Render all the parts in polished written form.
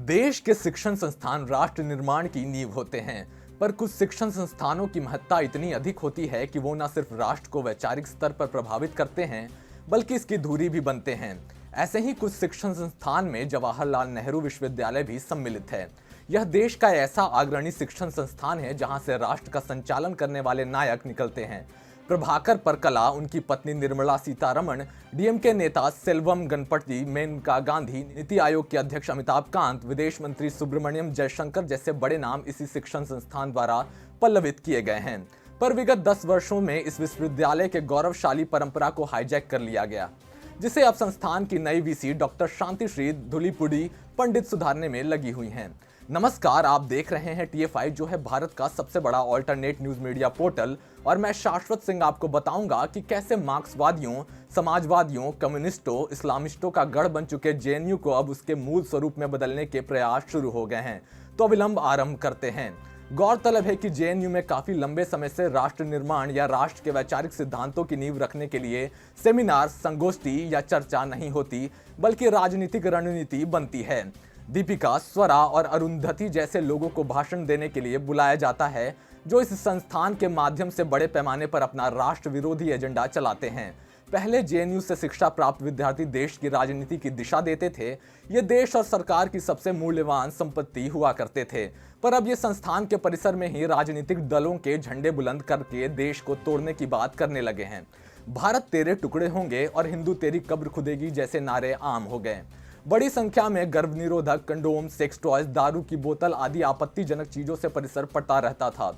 देश के शिक्षण संस्थान राष्ट्र निर्माण की नींव होते हैं, पर कुछ शिक्षण संस्थानों की महत्ता इतनी अधिक होती है कि वो न सिर्फ राष्ट्र को वैचारिक स्तर पर प्रभावित करते हैं, बल्कि इसकी धुरी भी बनते हैं। ऐसे ही कुछ शिक्षण संस्थान में जवाहरलाल नेहरू विश्वविद्यालय भी सम्मिलित है। यह देश का ऐसा अग्रणी शिक्षण संस्थान है जहां से राष्ट्र का संचालन करने वाले नायक निकलते हैं। प्रभाकर परकला, उनकी पत्नी निर्मला सीतारमण, डीएमके नेता सेल्वम गणपति, मेनका गांधी, नीति आयोग के अध्यक्ष अमिताभ कांत, विदेश मंत्री सुब्रमण्यम जयशंकर जैसे बड़े नाम इसी शिक्षण संस्थान द्वारा पल्लवित किए गए हैं। पर विगत 10 वर्षों में इस विश्वविद्यालय के गौरवशाली परंपरा को हाईजैक कर लिया गया, जिसे अब संस्थान की नई वीसी डॉक्टर शांतिश्री धुलीपुड़ी पंडित सुधारने में लगी हुई हैं। नमस्कार, आप देख रहे हैं TFI, जो है भारत का सबसे बड़ा ऑल्टरनेट न्यूज मीडिया पोर्टल, और मैं शाश्वत सिंह आपको बताऊंगा कि कैसे मार्क्सवादियों, समाजवादियों, कम्युनिस्टों, इस्लामिस्टों का गढ़ बन चुके JNU को अब उसके मूल स्वरूप में बदलने के प्रयास शुरू हो गए हैं। तो विलंब आरंभ करते हैं। गौरतलब है कि JNU में काफी लंबे समय से राष्ट्र निर्माण या राष्ट्र के वैचारिक सिद्धांतों की नींव रखने के लिए सेमिनार, संगोष्ठी या चर्चा नहीं होती, बल्कि राजनीतिक रणनीति बनती है। दीपिका, स्वरा और अरुंधति जैसे लोगों को भाषण देने के लिए बुलाया जाता है, जो इस संस्थान के माध्यम से बड़े पैमाने पर अपना राष्ट्र विरोधी एजेंडा चलाते हैं। पहले JNU से शिक्षा प्राप्त विद्यार्थी देश की राजनीति की दिशा देते थे। ये देश और सरकार की सबसे मूल्यवान संपत्ति हुआ करते थे, पर अब ये संस्थान के परिसर में ही राजनीतिक दलों के झंडे बुलंद करके देश को तोड़ने की बात करने लगे हैं। भारत तेरे टुकड़े होंगे और हिंदू तेरी कब्र खुदेगी जैसे नारे आम हो गए। बड़ी संख्या में गर्भ निरोधक, कंडोम, सेक्स टॉयज, दारू की बोतल आदि आपत्तिजनक चीजों से परिसर पटा रहता था।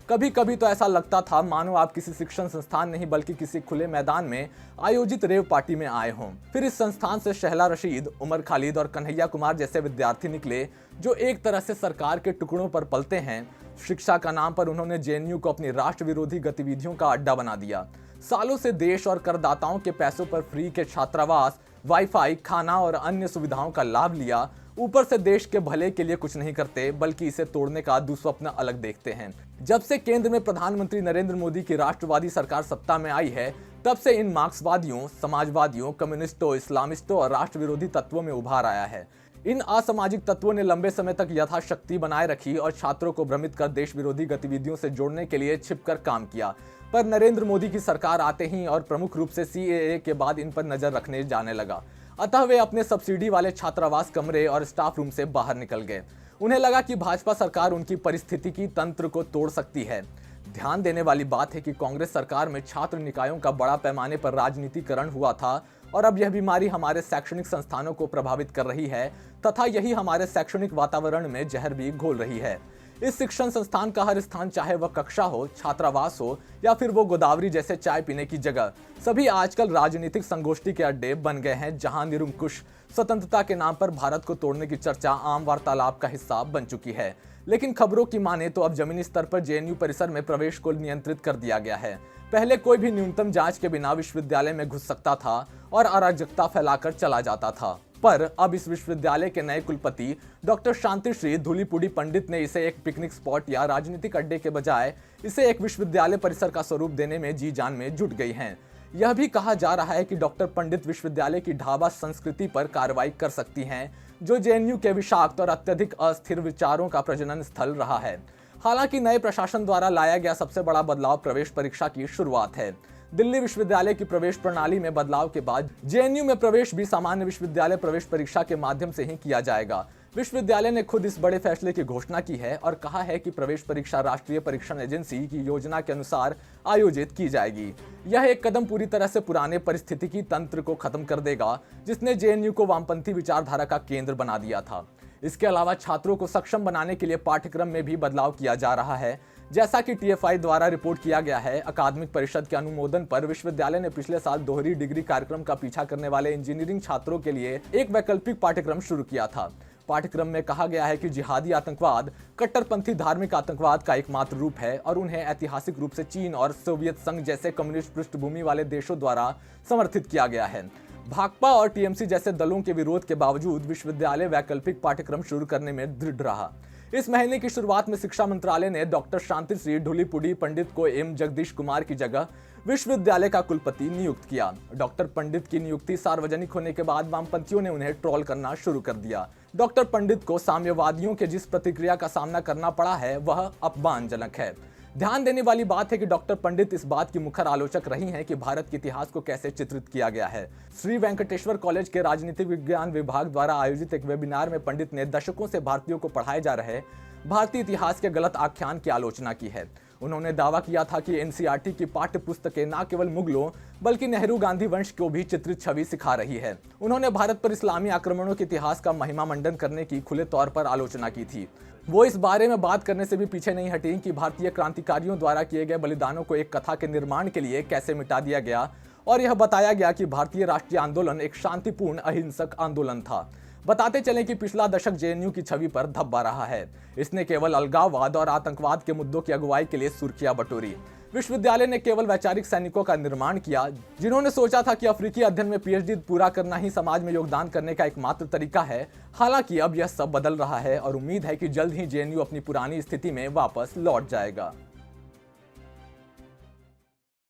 कभी कभी तो ऐसा लगता था मानो आप किसी शिक्षण संस्थान नहीं बल्कि किसी खुले मैदान में आयोजित रेव पार्टी में आए हों। फिर इस संस्थान से शहला रशीद, उमर खालिद और कन्हैया कुमार जैसे विद्यार्थी निकले, जो एक तरह से सरकार के टुकड़ों पर पलते हैं। शिक्षा का नाम पर उन्होंने JNU को अपनी राष्ट्र विरोधी गतिविधियों का अड्डा बना दिया। सालों से देश और करदाताओं के पैसों पर फ्री के छात्रावास, वाईफाई, खाना और अन्य सुविधाओं का लाभ लिया। ऊपर से देश के भले के लिए कुछ नहीं करते, बल्कि इसे तोड़ने का दुस्वप्न अलग देखते हैं। जब से केंद्र में प्रधानमंत्री नरेंद्र मोदी की राष्ट्रवादी सरकार सत्ता में आई है, तब से इन मार्क्सवादियों, समाजवादियों, कम्युनिस्टों, इस्लामिस्टों और राष्ट्र विरोधी तत्वों में उभार आया है। इन असामाजिक तत्वों ने लंबे समय तक यथाशक्ति बनाए रखी और छात्रों को भ्रमित कर देश विरोधी गतिविधियों से जोड़ने के लिए छिपकर काम किया। पर नरेंद्र मोदी की सरकार आते ही और प्रमुख रूप से CAA के बाद इन पर नजर रखने जाने लगा। अतः वे अपने सब्सिडी वाले छात्रावास कमरे और स्टाफ रूम से बाहर निकल गए। उन्हें लगा कि भाजपा सरकार उनकी परिस्थितिकी तंत्र को तोड़ सकती है। ध्यान देने वाली बात है कि कांग्रेस सरकार में छात्र निकायों का बड़ा पैमाने पर राजनीतिकरण हुआ था, और अब यह बीमारी हमारे शैक्षणिक संस्थानों को प्रभावित कर रही है तथा यही हमारे शैक्षणिक वातावरण में जहर भी घोल रही है। इस शिक्षण संस्थान का हर स्थान, चाहे वह कक्षा हो, छात्रावास हो या फिर वो गोदावरी जैसे चाय पीने की जगह, सभी आजकल राजनीतिक संगोष्ठी के अड्डे बन गए हैं, जहां निरंकुश स्वतंत्रता के नाम पर भारत को तोड़ने की चर्चा आम वार्तालाप का हिस्सा बन चुकी है। लेकिन खबरों की माने तो अब जमीनी स्तर पर JNU परिसर में प्रवेश को नियंत्रित कर दिया गया है। पहले कोई भी न्यूनतम जांच के बिना विश्वविद्यालय में घुस सकता था और अराजकता फैलाकर चला जाता था, पर अब इस विश्वविद्यालय के नए कुलपति डॉक्टर शांतिश्री धुलीपुड़ी पंडित ने इसे एक पिकनिक स्पॉट या राजनीतिक अड्डे के बजाय इसे एक विश्वविद्यालय परिसर का स्वरूप देने में जी जान में जुट गई हैं। यह भी कहा जा रहा है कि डॉक्टर पंडित विश्वविद्यालय की ढाबा संस्कृति पर कार्रवाई कर सकती हैं, जो JNU के विषाक्त और अत्यधिक अस्थिर विचारों का प्रजनन स्थल रहा है। हालांकि नए प्रशासन द्वारा लाया गया सबसे बड़ा बदलाव प्रवेश परीक्षा की शुरुआत है। दिल्ली विश्वविद्यालय की प्रवेश प्रणाली में बदलाव के बाद JNU में प्रवेश भी सामान्य विश्वविद्यालय प्रवेश परीक्षा के माध्यम से ही किया जाएगा। विश्वविद्यालय ने खुद इस बड़े फैसले की घोषणा की है और कहा है कि प्रवेश परीक्षा राष्ट्रीय परीक्षण एजेंसी की योजना के अनुसार आयोजित की जाएगी। यह एक कदम पूरी तरह से पुराने परिस्थितिकी तंत्र को खत्म कर देगा, जिसने JNU को वामपंथी विचारधारा का केंद्र बना दिया था। इसके अलावा छात्रों को सक्षम बनाने के लिए पाठ्यक्रम में भी बदलाव किया जा रहा है। जैसा कि TFI द्वारा रिपोर्ट किया गया है, अकादमिक परिषद के अनुमोदन पर विश्वविद्यालय ने पिछले साल दोहरी डिग्री कार्यक्रम का पीछा करने वाले इंजीनियरिंग छात्रों के लिए एक वैकल्पिक पाठ्यक्रम शुरू किया था। पाठ्यक्रम में कहा गया है कि जिहादी आतंकवाद कट्टरपंथी धार्मिक आतंकवाद का एकमात्र रूप है और उन्हें ऐतिहासिक रूप से चीन और सोवियत संघ जैसे कम्युनिस्ट पृष्ठभूमि वाले देशों द्वारा समर्थित किया गया है। भाकपा और TMC जैसे दलों के विरोध के बावजूद विश्वविद्यालय वैकल्पिक पाठ्यक्रम शुरू करने में दृढ़ रहा। इस महीने की शुरुआत में शिक्षा मंत्रालय ने डॉक्टर शांतिश्री ढुलीपुड़ी पंडित को एम जगदीश कुमार की जगह विश्वविद्यालय का कुलपति नियुक्त किया। डॉक्टर पंडित की नियुक्ति सार्वजनिक होने के बाद वामपंथियों ने उन्हें ट्रोल करना शुरू कर दिया। डॉक्टर पंडित को साम्यवादियों के जिस प्रतिक्रिया का सामना करना पड़ा है वह अपमानजनक है। ध्यान देने वाली बात है कि डॉक्टर पंडित इस बात की मुखर आलोचक रही हैं कि भारत के इतिहास को कैसे चित्रित किया गया है। श्री वेंकटेश्वर कॉलेज के राजनीतिक विज्ञान विभाग द्वारा आयोजित एक वेबिनार में पंडित ने दशकों से भारतीयों को पढ़ाए जा रहे भारतीय इतिहास के गलत आख्यान की आलोचना की है। उन्होंने दावा किया था कि एनसीईआरटी की पाठ्य पुस्तकें न केवल मुगलों बल्कि नेहरू गांधी वंश को भी चित्रित छवि सिखा रही है। उन्होंने भारत पर इस्लामी आक्रमणों के इतिहास का महिमा मंडन करने की खुले तौर पर आलोचना की थी। वो इस बारे में बात करने से भी पीछे नहीं हटी कि भारतीय क्रांतिकारियों द्वारा किए गए बलिदानों को एक कथा के निर्माण के लिए कैसे मिटा दिया गया और यह बताया गया कि भारतीय राष्ट्रीय आंदोलन एक शांतिपूर्ण अहिंसक आंदोलन था। बताते चलें कि पिछला दशक जेएनयू की छवि पर धब्बा रहा है। इसने केवल अलगाववाद और आतंकवाद के मुद्दों की अगुवाई के लिए सुर्खियां बटोरी। विश्वविद्यालय ने केवल वैचारिक सैनिकों का निर्माण किया जिन्होंने सोचा था कि अफ्रीकी अध्ययन में पीएचडी पूरा करना ही समाज में योगदान करने का एकमात्र तरीका है। हालांकि अब यह सब बदल रहा है और उम्मीद है कि जल्द ही जेएनयू अपनी पुरानी स्थिति में वापस लौट जाएगा।